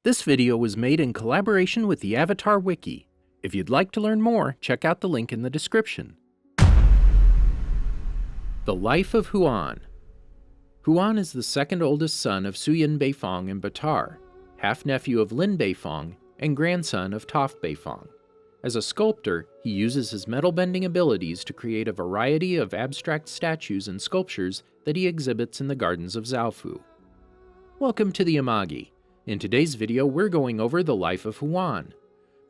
This video was made in collaboration with the Avatar Wiki. If you'd like to learn more, check out the link in the description. The Life of Huan. Huan is the second oldest son of Suyin Beifong and Baatar, half-nephew of Lin Beifong, and grandson of Toph Beifong. As a sculptor, he uses his metal-bending abilities to create a variety of abstract statues and sculptures that he exhibits in the gardens of Zaofu. Welcome to the Amagi. In today's video, we're going over the life of Huan.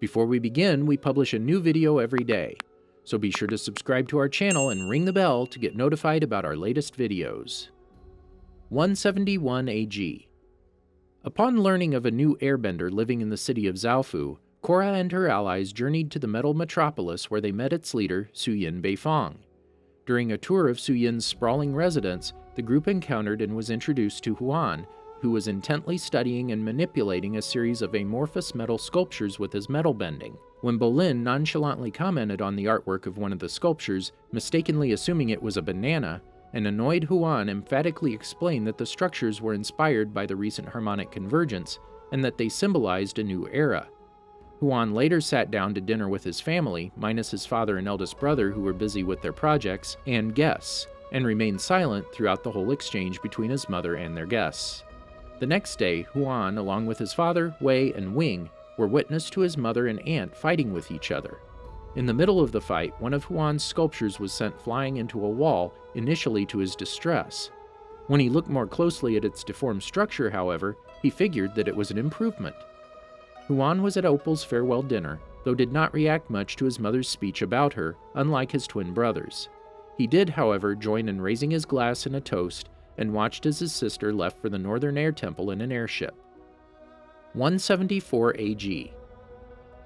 Before we begin, we publish a new video every day, so be sure to subscribe to our channel and ring the bell to get notified about our latest videos. 171 AG. Upon learning of a new airbender living in the city of Zaofu, Korra and her allies journeyed to the metal metropolis where they met its leader, Suyin Beifong. During a tour of Suyin's sprawling residence, the group encountered and was introduced to Huan, who was intently studying and manipulating a series of amorphous metal sculptures with his metal bending. When Bolin nonchalantly commented on the artwork of one of the sculptures, mistakenly assuming it was a banana, an annoyed Huan emphatically explained that the structures were inspired by the recent harmonic convergence, and that they symbolized a new era. Huan later sat down to dinner with his family, minus his father and eldest brother who were busy with their projects, and guests, and remained silent throughout the whole exchange between his mother and their guests. The next day, Huan, along with his father, Wei, and Wing, were witness to his mother and aunt fighting with each other. In the middle of the fight, one of Huan's sculptures was sent flying into a wall, initially to his distress. When he looked more closely at its deformed structure, however, he figured that it was an improvement. Huan was at Opal's farewell dinner, though did not react much to his mother's speech about her, unlike his twin brothers. He did, however, join in raising his glass in a toast, and watched as his sister left for the Northern Air Temple in an airship. 174 AG.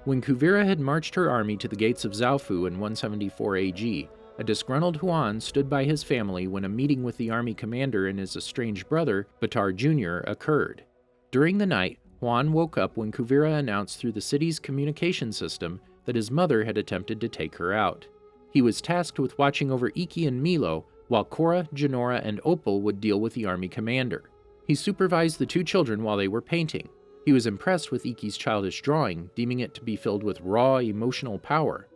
When Kuvira had marched her army to the gates of Zaofu in 174 AG, a disgruntled Huan stood by his family when a meeting with the army commander and his estranged brother, Baatar Jr., occurred. During the night, Huan woke up when Kuvira announced through the city's communication system that his mother had attempted to take her out. He was tasked with watching over WIKI and Milo, while Korra, Jinora, and Opal would deal with the army commander. He supervised the two children while they were painting. He was impressed with WIKI's childish drawing, deeming it to be filled with raw, emotional power.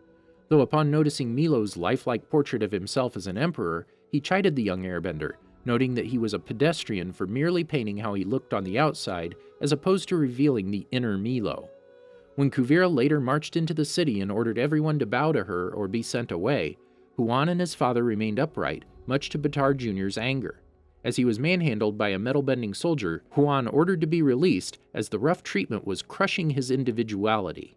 Though upon noticing Milo's lifelike portrait of himself as an emperor, he chided the young airbender, noting that he was a pedestrian for merely painting how he looked on the outside, as opposed to revealing the inner Milo. When Kuvira later marched into the city and ordered everyone to bow to her or be sent away, Huan and his father remained upright, much to Baatar Jr.'s anger. As he was manhandled by a metal-bending soldier, Huan ordered to be released as the rough treatment was crushing his individuality.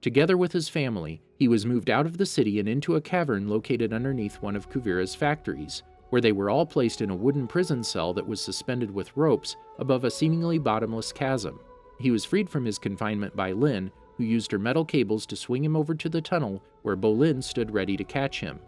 Together with his family, he was moved out of the city and into a cavern located underneath one of Kuvira's factories, where they were all placed in a wooden prison cell that was suspended with ropes above a seemingly bottomless chasm. He was freed from his confinement by Lin, who used her metal cables to swing him over to the tunnel where Bolin stood ready to catch him.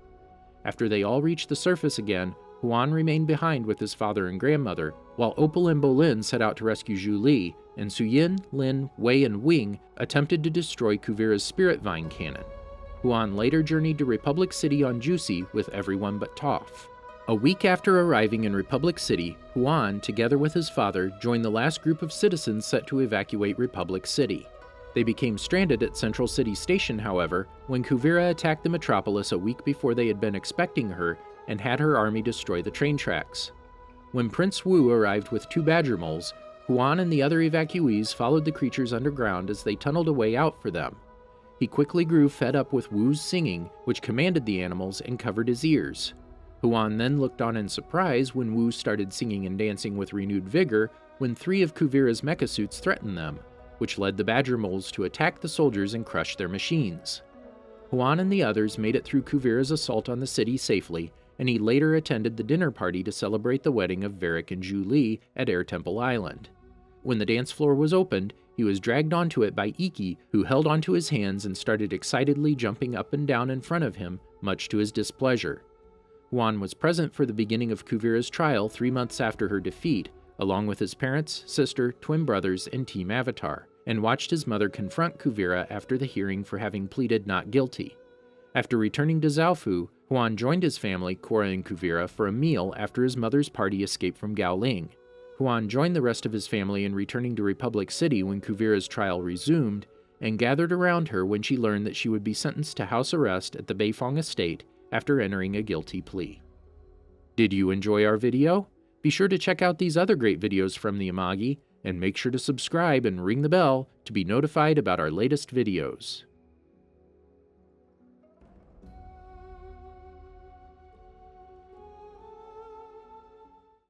After they all reached the surface again, Huan remained behind with his father and grandmother, while Opal and Bolin set out to rescue Zhu Li, and Suyin, Lin, Wei, and Wing attempted to destroy Kuvira's spirit vine cannon. Huan later journeyed to Republic City on Juicy with everyone but Toph. A week after arriving in Republic City, Huan, together with his father, joined the last group of citizens set to evacuate Republic City. They became stranded at Central City Station, however, when Kuvira attacked the metropolis a week before they had been expecting her and had her army destroy the train tracks. When Prince Wu arrived with 2 badger moles, Huan and the other evacuees followed the creatures underground as they tunneled a way out for them. He quickly grew fed up with Wu's singing, which commanded the animals and covered his ears. Huan then looked on in surprise when Wu started singing and dancing with renewed vigor when 3 of Kuvira's mecha suits threatened them, which led the badger moles to attack the soldiers and crush their machines. Huan and the others made it through Kuvira's assault on the city safely, and he later attended the dinner party to celebrate the wedding of Varric and Zhu Li at Air Temple Island. When the dance floor was opened, he was dragged onto it by WIKI, who held onto his hands and started excitedly jumping up and down in front of him, much to his displeasure. Huan was present for the beginning of Kuvira's trial 3 months after her defeat, along with his parents, sister, twin brothers, and Team Avatar, and watched his mother confront Kuvira after the hearing for having pleaded not guilty. After returning to Zaofu, Huan joined his family, Korra and Kuvira, for a meal after his mother's party escaped from Gaoling. Huan joined the rest of his family in returning to Republic City when Kuvira's trial resumed, and gathered around her when she learned that she would be sentenced to house arrest at the Beifong estate after entering a guilty plea. Did you enjoy our video? Be sure to check out these other great videos from the Amagi, and make sure to subscribe and ring the bell to be notified about our latest videos.